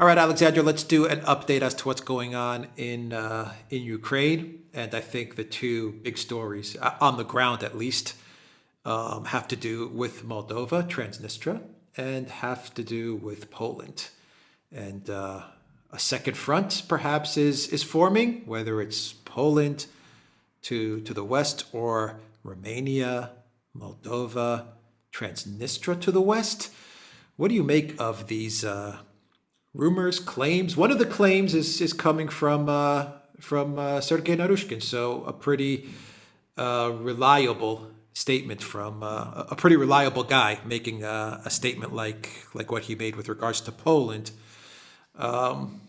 All right, Alexandra, let's do an update as to what's going on in Ukraine. And I think the two big stories, on the ground at least, have to do with Moldova, Transnistria, and have to do with Poland. And a second front perhaps is forming, whether it's Poland to the west or Romania, Moldova, Transnistria to the west. What do you make of these rumors, claims? One of the claims is coming from Sergei Narushkin, so a pretty reliable statement from a pretty reliable guy making a statement like what he made with regards to Poland. And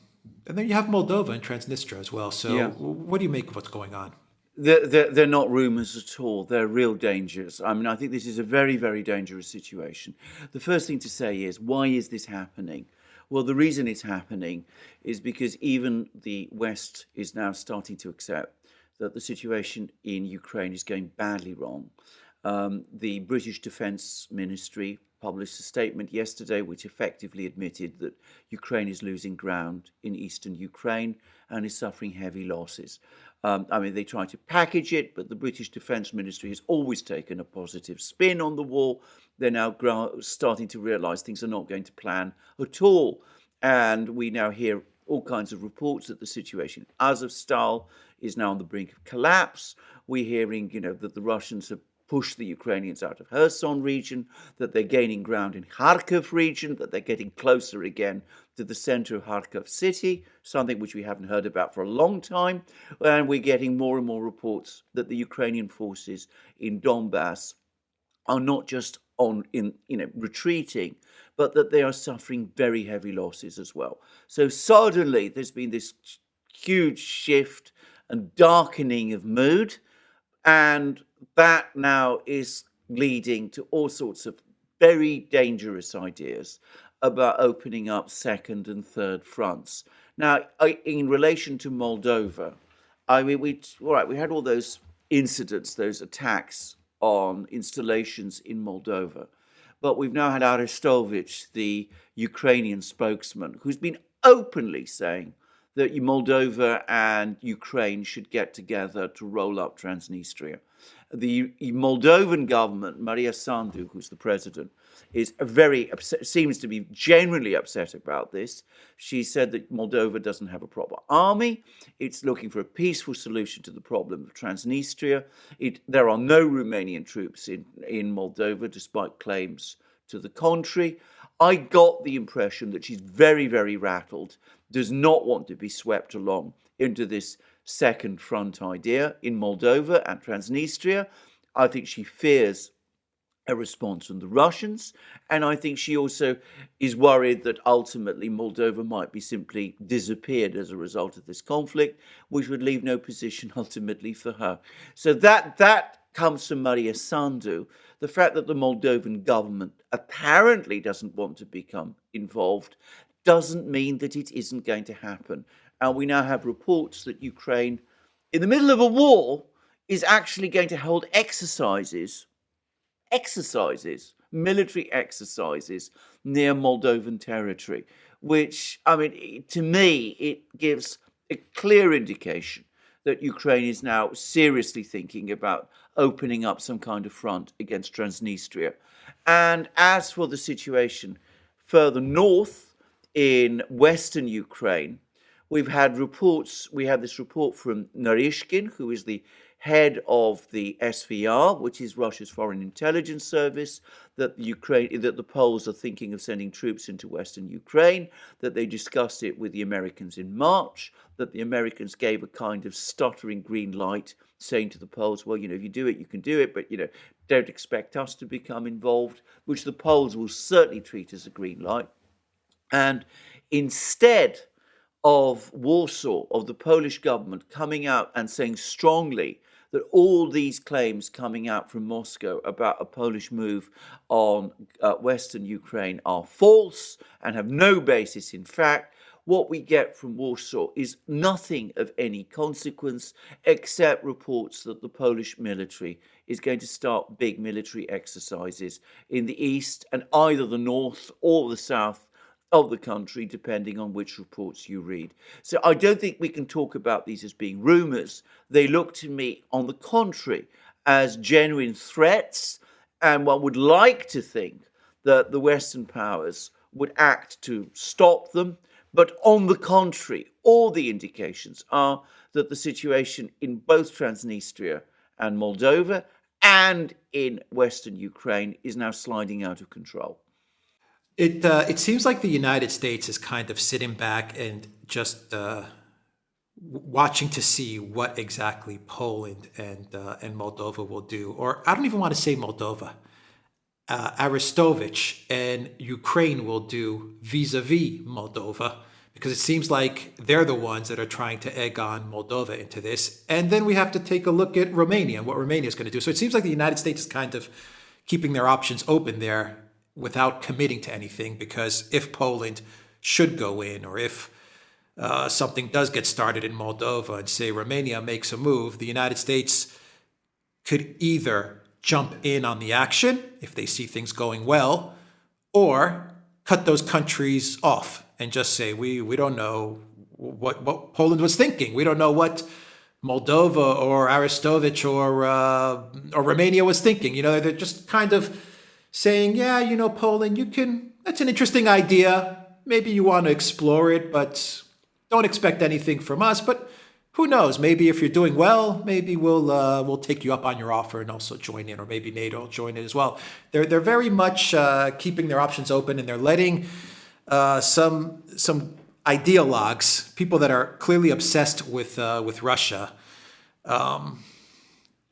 then you have Moldova and Transnistria as well. So Yeah. what do you make of what's going on? They're not rumors at all. They're real dangers. I mean, I think this is a very, very dangerous situation. The first thing to say is, why is this happening? Well, the reason it's happening is because even the West is now starting to accept that the situation in Ukraine is going badly wrong. The British Defence Ministry published a statement yesterday which effectively admitted that Ukraine is losing ground in eastern Ukraine and is suffering heavy losses. I mean, they try to package it, but the British Defence Ministry has always taken a positive spin on the war. They're now starting to realise things are not going to plan at all. And we now hear all kinds of reports that the situation in Azovstal is now on the brink of collapse. We're hearing, that the Russians have pushed the Ukrainians out of Kherson region, that they're gaining ground in Kharkiv region, that they're getting closer again to the center of Kharkiv city, something which we haven't heard about for a long time. And we're getting more and more reports that the Ukrainian forces in Donbass are not just retreating, but that they are suffering very heavy losses as well. So suddenly there's been this huge shift and darkening of mood, and that now is leading to all sorts of very dangerous ideas about opening up second and third fronts. Now, in relation to Moldova, I mean, we had all those incidents, those attacks on installations in Moldova, but we've now had Arestovich, the Ukrainian spokesman, who's been openly saying that Moldova and Ukraine should get together to roll up Transnistria. The Moldovan government, Maria Sandu, who's the president, is very upset, seems to be genuinely upset about this. She said that Moldova doesn't have a proper army. It's looking for a peaceful solution to the problem of Transnistria. There are no Romanian troops in Moldova, despite claims to the contrary. I got the impression that she's very, very rattled, does not want to be swept along into this second front idea in Moldova and Transnistria. I think she fears a response from the Russians, and I think she also is worried that ultimately Moldova might be simply disappeared as a result of this conflict, which would leave no position ultimately for her. So that comes from Maria Sandu. The fact that the Moldovan government apparently doesn't want to become involved doesn't mean that it isn't going to happen. And we now have reports that Ukraine, in the middle of a war, is actually going to hold military exercises near Moldovan territory, which, I mean, to me, it gives a clear indication that Ukraine is now seriously thinking about opening up some kind of front against Transnistria. And as for the situation further north in western Ukraine, we've had reports. We had this report from Naryshkin, who is the head of the SVR, which is Russia's foreign intelligence service, that the Poles are thinking of sending troops into western Ukraine, that they discussed it with the Americans in March, that the Americans gave a kind of stuttering green light, saying to the Poles, well, if you do it, you can do it, but, don't expect us to become involved, which the Poles will certainly treat as a green light. And instead of Warsaw, of the Polish government coming out and saying strongly that all these claims coming out from Moscow about a Polish move on Western Ukraine are false and have no basis in fact, what we get from Warsaw is nothing of any consequence except reports that the Polish military is going to start big military exercises in the east and either the north or the south of the country, depending on which reports you read. So I don't think we can talk about these as being rumours. They look to me, on the contrary, as genuine threats, and one would like to think that the Western powers would act to stop them. But on the contrary, all the indications are that the situation in both Transnistria and Moldova and in Western Ukraine is now sliding out of control. It seems like the United States is kind of sitting back and just watching to see what exactly Poland and Moldova will do. Or I don't even want to say Moldova. Arestovich and Ukraine will do vis-a-vis Moldova, because it seems like they're the ones that are trying to egg on Moldova into this. And then we have to take a look at Romania and what Romania is going to do. So it seems like the United States is kind of keeping their options open there without committing to anything, because if Poland should go in, or if something does get started in Moldova and say Romania makes a move, the United States could either jump in on the action if they see things going well, or cut those countries off and just say, we don't know what Poland was thinking. We don't know what Moldova or Arestovich or Romania was thinking. You know, they're just kind of saying, yeah, you know, Poland, that's an interesting idea. Maybe you want to explore it, but don't expect anything from us. But who knows? Maybe if you're doing well, maybe we'll take you up on your offer and also join in, or maybe NATO will join in as well. They're very much keeping their options open, and they're letting some ideologues, people that are clearly obsessed with Russia,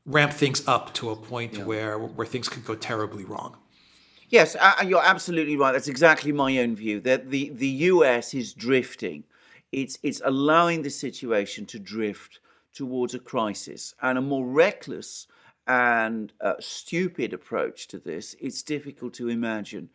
ramp things up to a point where things could go terribly wrong. Yes, you're absolutely right. That's exactly my own view, that the US is drifting. It's allowing the situation to drift towards a crisis, and a more reckless and stupid approach to this, it's difficult to imagine.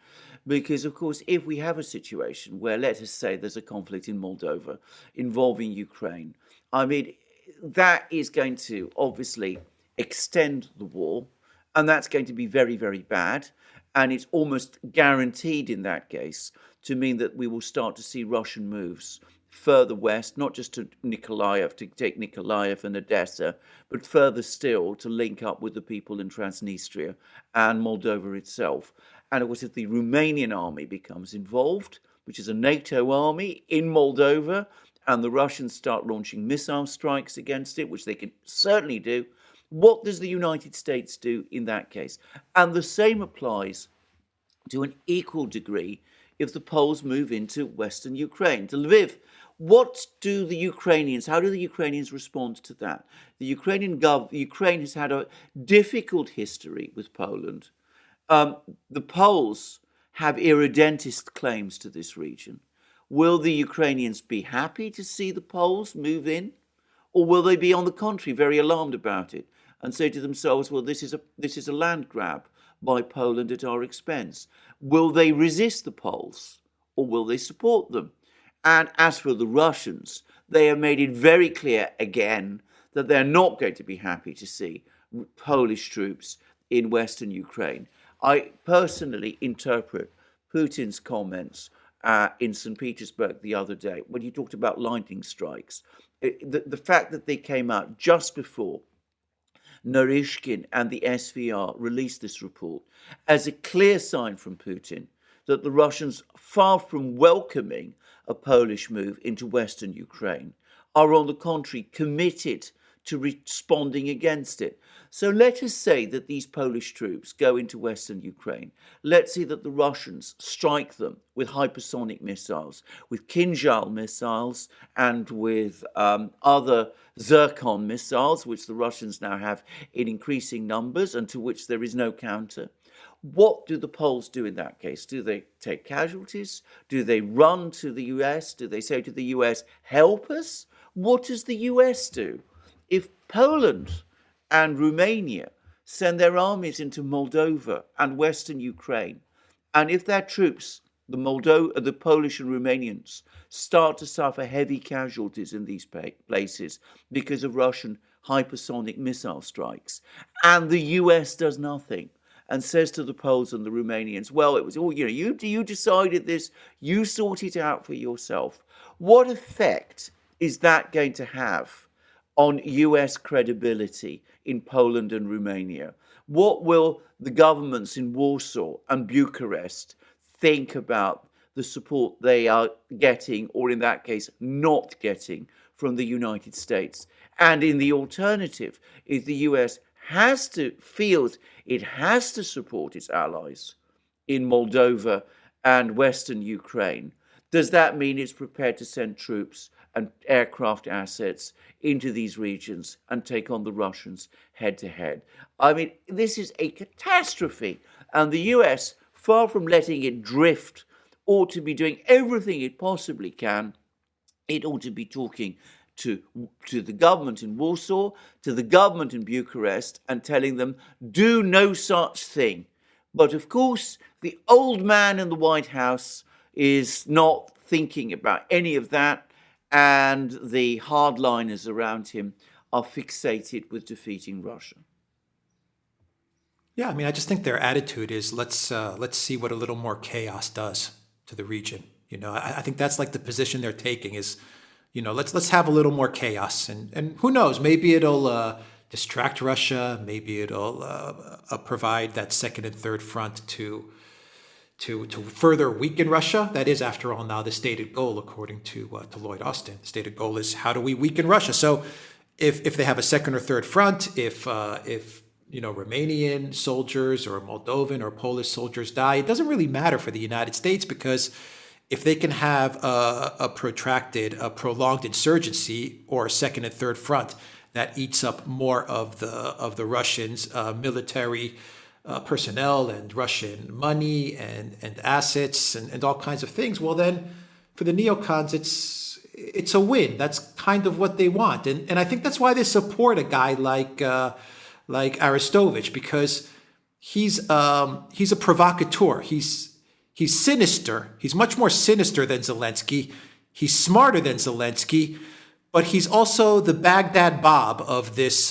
Because, of course, if we have a situation where, let us say, there's a conflict in Moldova involving Ukraine, I mean, that is going to obviously extend the war, and that's going to be very, very bad. And it's almost guaranteed in that case to mean that we will start to see Russian moves further west, not just to Nikolaev, to take Nikolaev and Odessa, but further still to link up with the people in Transnistria and Moldova itself. And of course, if the Romanian army becomes involved, which is a NATO army in Moldova, and the Russians start launching missile strikes against it, which they can certainly do, what does the United States do in that case? And the same applies to an equal degree if the Poles move into Western Ukraine, to Lviv. What do the Ukrainians, how do the Ukrainians respond to that? The Ukraine has had a difficult history with Poland. The Poles have irredentist claims to this region. Will the Ukrainians be happy to see the Poles move in? Or will they be, on the contrary, very alarmed about it and say to themselves, well, this is a land grab by Poland at our expense? Will they resist the Poles, or will they support them? And as for the Russians, they have made it very clear again that they're not going to be happy to see Polish troops in Western Ukraine. I personally interpret Putin's comments in St. Petersburg the other day, when he talked about lightning strikes, the fact that they came out just before Naryshkin and the SVR released this report as a clear sign from Putin that the Russians, far from welcoming a Polish move into Western Ukraine, are on the contrary committed to responding against it. So let us say that these Polish troops go into Western Ukraine. Let's say that the Russians strike them with hypersonic missiles, with Kinzhal missiles, and with other Zircon missiles, which the Russians now have in increasing numbers and to which there is no counter. What do the Poles do in that case? Do they take casualties? Do they run to the US? Do they say to the US, help us? What does the US do? If Poland and Romania send their armies into Moldova and Western Ukraine, and if their troops, the Polish and Romanians, start to suffer heavy casualties in these places because of Russian hypersonic missile strikes, and the US does nothing, and says to the Poles and the Romanians, well, it was all, you decided this, you sort it out for yourself. What effect is that going to have on US credibility in Poland and Romania? What will the governments in Warsaw and Bucharest think about the support they are getting, or in that case, not getting from the United States? And in the alternative, if the US feels it has to support its allies in Moldova and Western Ukraine, does that mean it's prepared to send troops and aircraft assets into these regions and take on the Russians head to head? I mean, this is a catastrophe. And the US, far from letting it drift, ought to be doing everything it possibly can. It ought to be talking to the government in Warsaw, to the government in Bucharest, and telling them, do no such thing. But of course, the old man in the White House is not thinking about any of that, and the hardliners around him are fixated with defeating Russia. Yeah, I mean, I just think their attitude is let's see what a little more chaos does to the region. I think that's like the position they're taking is, let's have a little more chaos, and who knows, maybe it'll distract Russia, maybe it'll provide that second and third front to further weaken Russia. That is, after all, now the stated goal, according to Lloyd Austin. The stated goal is how do we weaken Russia? So if they have a second or third front, if Romanian soldiers or Moldovan or Polish soldiers die, it doesn't really matter for the United States, because if they can have a prolonged insurgency or a second and third front that eats up more of the Russians' military personnel and Russian money and assets and all kinds of things, well then for the neocons it's a win. That's kind of what they want, and I think that's why they support a guy like Arestovich, because he's a provocateur. He's sinister. He's much more sinister than Zelensky. He's smarter than Zelensky, but he's also the Baghdad Bob of this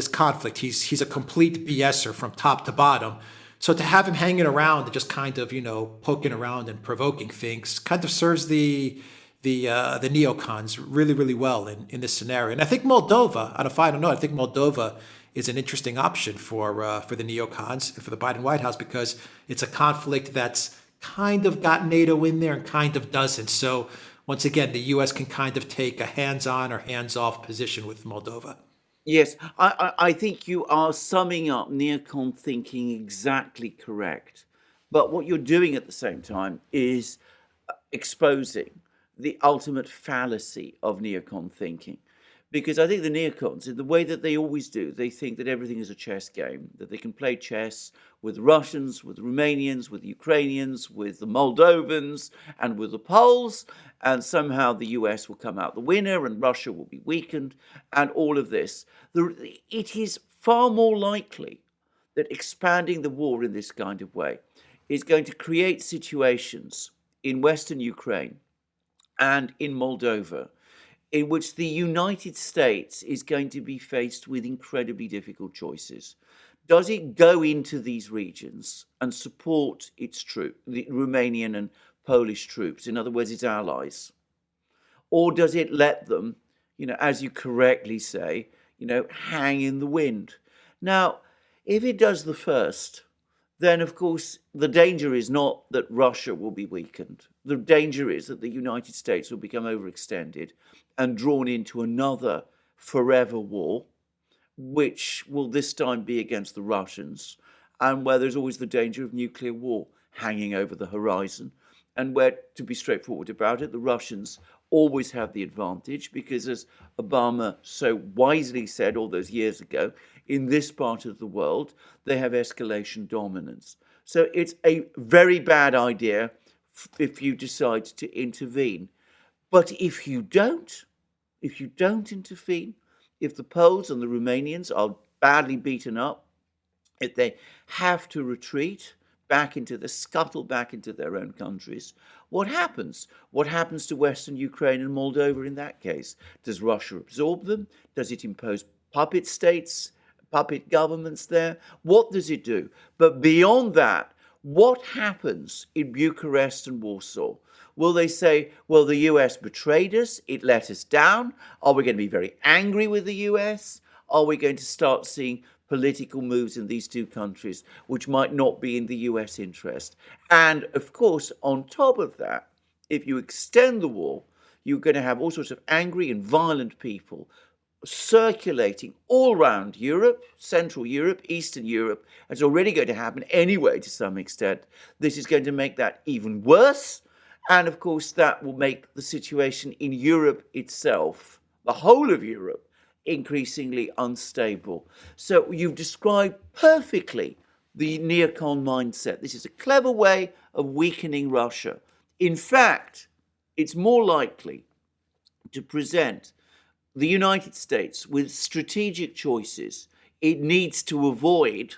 conflict. He's a complete BSer from top to bottom. So to have him hanging around and just kind of poking around and provoking things kind of serves the neocons really, really well in this scenario. And I think Moldova, on a final note, I think Moldova is an interesting option for the neocons and for the Biden White House, because it's a conflict that's kind of got NATO in there and kind of doesn't. So once again, the U.S. can kind of take a hands-on or hands-off position with Moldova. Yes, I think you are summing up neocon thinking exactly correct. But what you're doing at the same time is exposing the ultimate fallacy of neocon thinking. Because I think the neocons, in the way that they always do, they think that everything is a chess game, that they can play chess with the Russians, with the Romanians, with the Ukrainians, with the Moldovans, and with the Poles, and somehow the US will come out the winner and Russia will be weakened, and all of this. It is far more likely that expanding the war in this kind of way is going to create situations in Western Ukraine and in Moldova in which the United States is going to be faced with incredibly difficult choices. Does it go into these regions and support its troops, the Romanian and Polish troops, in other words, its allies? Or does it let them, as you correctly say, hang in the wind? Now, if it does the first, then of course the danger is not that Russia will be weakened. The danger is that the United States will become overextended and drawn into another forever war, which will this time be against the Russians, and where there's always the danger of nuclear war hanging over the horizon, and where, to be straightforward about it, the Russians always have the advantage, because as Obama so wisely said all those years ago, in this part of the world, they have escalation dominance. So it's a very bad idea if you decide to intervene. But if you don't intervene, if the Poles and the Romanians are badly beaten up, if they have to retreat back into their own countries, what happens? What happens to Western Ukraine and Moldova in that case? Does Russia absorb them? Does it impose puppet states puppet governments there. What does it do? But beyond that, what happens in Bucharest and Warsaw? Will they say, well, the US betrayed us, it let us down? Are we going to be very angry with the US? Are we going to start seeing political moves in these two countries which might not be in the US interest? And of course, on top of that, if you extend the war, you're going to have all sorts of angry and violent people circulating all around Europe, Central Europe, Eastern Europe. It's already going to happen anyway to some extent. This is going to make that even worse. And of course, that will make the situation in Europe itself, the whole of Europe, increasingly unstable. So you've described perfectly the neocon mindset. This is a clever way of weakening Russia. In fact, it's more likely to present the United States with strategic choices it needs to avoid,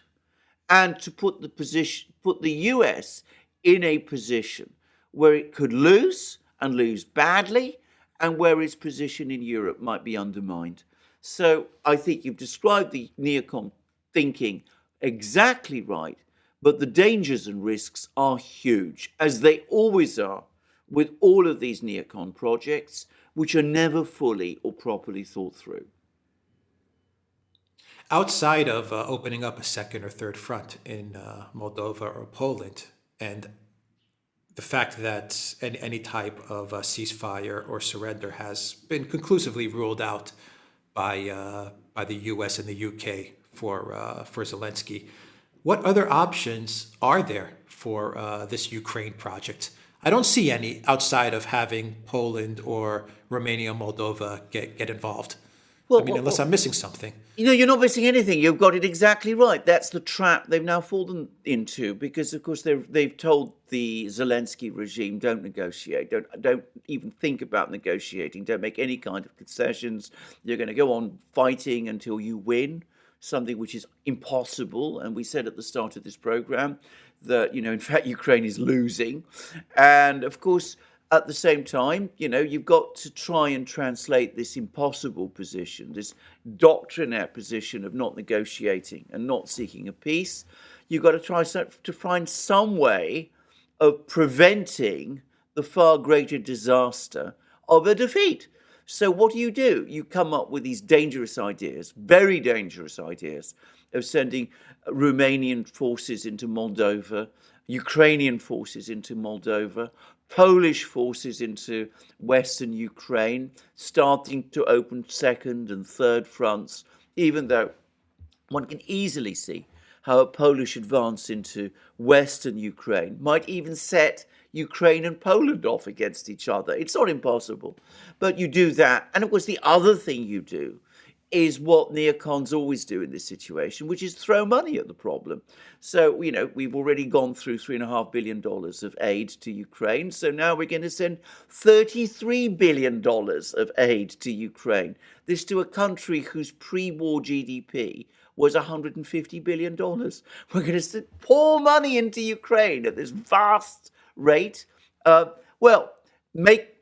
and to put the US in a position where it could lose and lose badly, and where its position in Europe might be undermined. So I think you've described the neocon thinking exactly right, but the dangers and risks are huge, as they always are with all of these neocon projects, which are never fully or properly thought through. Outside of opening up a second or third front in Moldova or Poland, and the fact that any type of ceasefire or surrender has been conclusively ruled out by the U.S. and the U.K. for Zelensky, what other options are there for this Ukraine project? I don't see any outside of having Poland or Romania, Moldova get involved. Unless I'm missing something. You're not missing anything. You've got it exactly right. That's the trap they've now fallen into, because, of course, they've told the Zelensky regime, don't negotiate, don't even think about negotiating, don't make any kind of concessions. You're going to go on fighting until you win, something which is impossible. And we said at the start of this program that, in fact, Ukraine is losing. And, of course, at the same time, you've got to try and translate this impossible position, this doctrinaire position of not negotiating and not seeking a peace. You've got to try to find some way of preventing the far greater disaster of a defeat. So what do? You come up with these dangerous ideas, very dangerous ideas, of sending Romanian forces into Moldova, Ukrainian forces into Moldova, Polish forces into Western Ukraine, starting to open second and third fronts, even though one can easily see how a Polish advance into Western Ukraine might even set Ukraine and Poland off against each other. It's not impossible. But you do that. And of course, the other thing you do is what neocons always do in this situation, which is throw money at the problem. So, we've already gone through $3.5 billion of aid to Ukraine. So now we're going to send $33 billion of aid to Ukraine. This to a country whose pre-war GDP was $150 billion. We're going to pour money into Ukraine at this vast rate. Make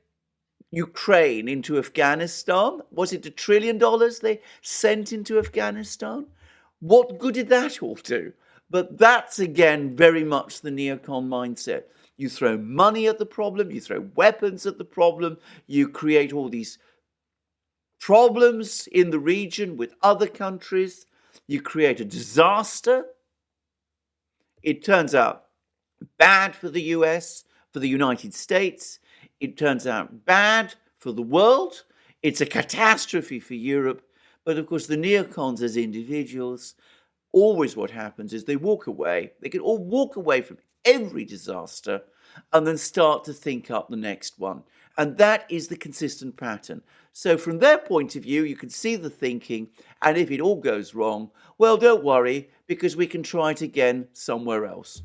Ukraine into Afghanistan. Was it $1 trillion they sent into Afghanistan? What good did that all do? But that's, again, very much the neocon mindset. You throw money at the problem, you throw weapons at the problem, you create all these problems in the region with other countries, you create a disaster. It turns out bad for the US, for the United States. It turns out bad for the world. It's a catastrophe for Europe. But of course, the neocons as individuals, always what happens is they walk away. They can all walk away from every disaster and then start to think up the next one. And that is the consistent pattern. So from their point of view, you can see the thinking. And if it all goes wrong, well, don't worry, because we can try it again somewhere else.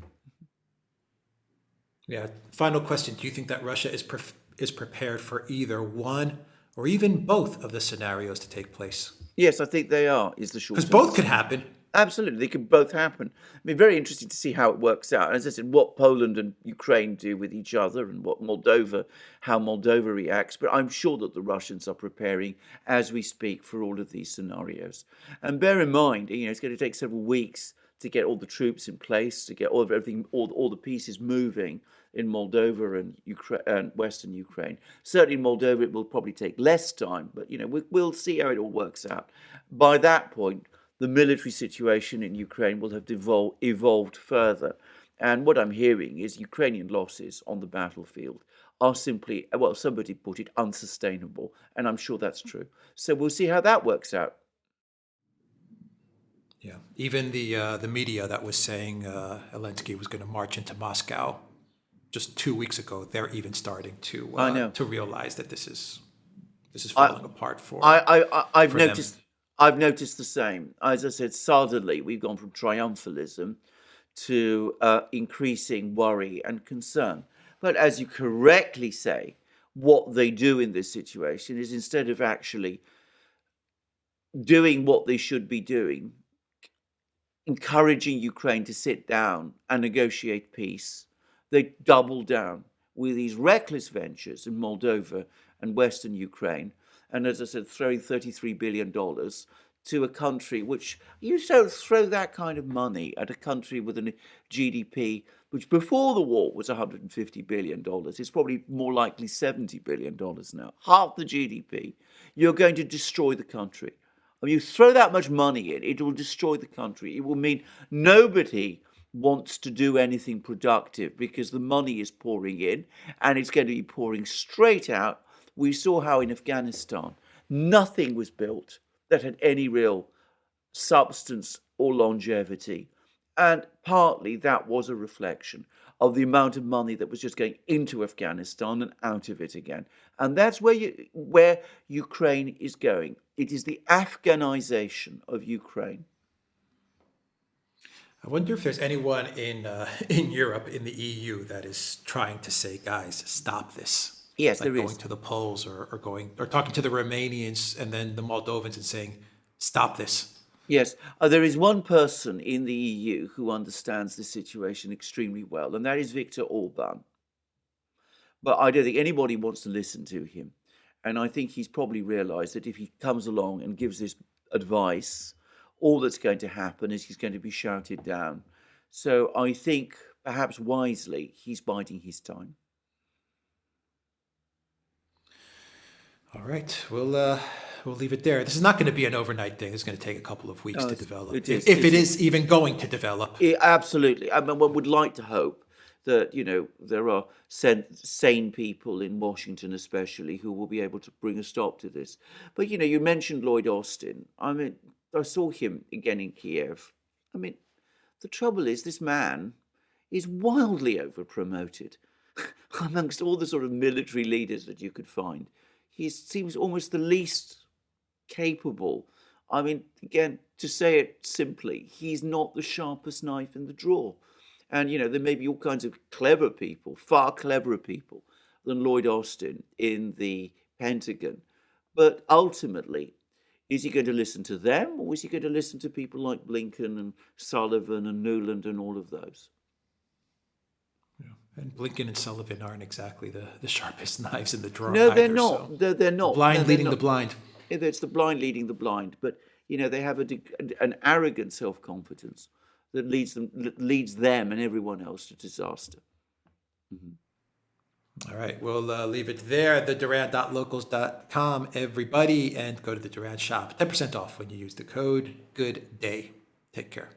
Yeah. Final question. Do you think that Russia is prepared for either one or even both of the scenarios to take place? Yes, I think they are, is the short answer. Because both could happen. Absolutely, they could both happen. I mean, very interesting to see how it works out. As I said, what Poland and Ukraine do with each other, and how Moldova reacts. But I'm sure that the Russians are preparing as we speak for all of these scenarios. And bear in mind, it's going to take several weeks to get all the troops in place, to get all of everything, all the pieces moving in Moldova and Ukraine and Western Ukraine. Certainly in Moldova, it will probably take less time, but we'll see how it all works out. By that point, the military situation in Ukraine will have evolved further. And what I'm hearing is Ukrainian losses on the battlefield are simply, well, somebody put it, unsustainable. And I'm sure that's true. So we'll see how that works out. Yeah, even the media that was saying Zelensky was going to march into Moscow just 2 weeks ago, they're even starting I know. to realize that this is falling apart I've for them. noticed. I've noticed the same. As I said, suddenly we've gone from triumphalism to increasing worry and concern. But as you correctly say, what they do in this situation is, instead of actually doing what they should be doing, encouraging Ukraine to sit down and negotiate peace, they double down with these reckless ventures in Moldova and Western Ukraine. And as I said, throwing $33 billion to a country which, you don't throw that kind of money at a country with a GDP which before the war was $150 billion. It's probably more likely $70 billion now, half the GDP. You're going to destroy the country. I mean, you throw that much money in, it will destroy the country. It will mean nobody wants to do anything productive because the money is pouring in and it's going to be pouring straight out. We saw how in Afghanistan, nothing was built that had any real substance or longevity. And partly that was a reflection of the amount of money that was just going into Afghanistan and out of it again. And that's where Ukraine is going. It is the afghanization of Ukraine. I wonder if there's anyone in Europe, in the EU, that is trying to say, guys, stop this. Yes, Like there going is. to the polls or talking to the Romanians and then the Moldovans and saying, stop this. Yes, there is one person in the EU who understands the situation extremely well, and that is Viktor Orban. But I don't think anybody wants to listen to him. And I think he's probably realized that if he comes along and gives this advice, all that's going to happen is he's going to be shouted down. So I think, perhaps wisely, he's biding his time. All right, we'll leave it there. This is not going to be an overnight thing. It's going to take a couple of weeks No, to it's- develop, it is. if it is even going to develop. Absolutely. I mean, one would like to hope that, there are sane people in Washington especially who will be able to bring a stop to this. But, you mentioned Lloyd Austin. I mean, I saw him again in Kiev. I mean, the trouble is this man is wildly overpromoted amongst all the sort of military leaders that you could find. He seems almost the least capable. I mean, again, to say it simply, he's not the sharpest knife in the drawer. And, there may be all kinds of clever people, far cleverer people than Lloyd Austin in the Pentagon. But ultimately, is he going to listen to them, or is he going to listen to people like Blinken and Sullivan and Nuland and all of those? And Blinken and Sullivan aren't exactly the sharpest knives in the drawer No, they're either, not. so They're not. blind No, they're leading the not. blind. It's the blind leading the blind. But they have an arrogant self-confidence that leads them and everyone else to disaster. All right, we'll leave it there. TheDuran.locals.com, everybody, and go to the Duran shop. 10% off when you use the code. Good day. Take care.